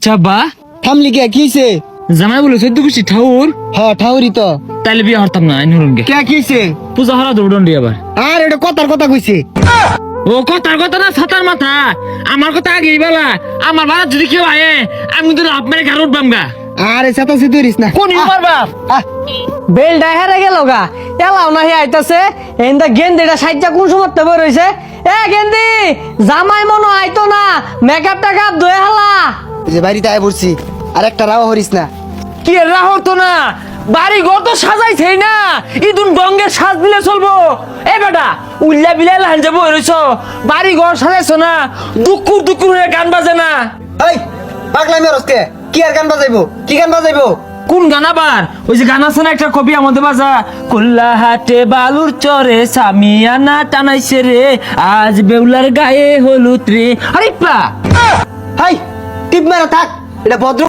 আচ্ছা বা থামলি কে কিছে? জামাই বলে 14 গোষ্ঠী ঠাউর, হ্যাঁ ঠাউরি তো। তাইলে বিয়ে হরতাম না নুরুনগে। কে কিছে? পূজা হরা দৌড়ন্ডি আবার। আর এটা কথার কথা কইছে। ও কথার কথা না ছাতার মাথা, আমার কথা আগেই বলা। আমার বাড়া যদি কেউ আয়ে আমি তো লাভ মেরে ঘর উঠবাম গা। আরে সাতা সে ধরিস না। কোন মারবা? বেলটা হেরে গেল গা, এলাও না হে আইতাছে। এন্দা গেন্দিটা সাইজা কোন সময়তে বই রইছে। এ গেন্দি, জামাই মনো আইতো না, মেকআপ টেকআপ ধুয়ে হালা। এই যে বাড়িতে আয় পড়ছি, আর একটা রাও হরিস না। কি রাহ তো না, বাড়ি ঘর তো সাজাইছেই না, ইদুন ডঙ্গের সাজ দিলে চলবো। এ বেটা উল্লা বিলা লান যাবো রইছ, বাড়ি ঘর সাজাইছো না, দুকুর দুকুর হয়ে গান বাজে না। এই পাগলামি রসকে কি আর গান বাজাইবো? কি গান বাজাইবো? কোন গান আবার? ওই যে গান আছে না একটা কবি আমাদের বাজা, কুল্লা হাটে বালুর চরে সামিয়ানা টানাইছে রে, আজ বেউলার গায়ে হলুদ রে। আরে পা হাই টিপ মারা থাক, এটা ভদ্র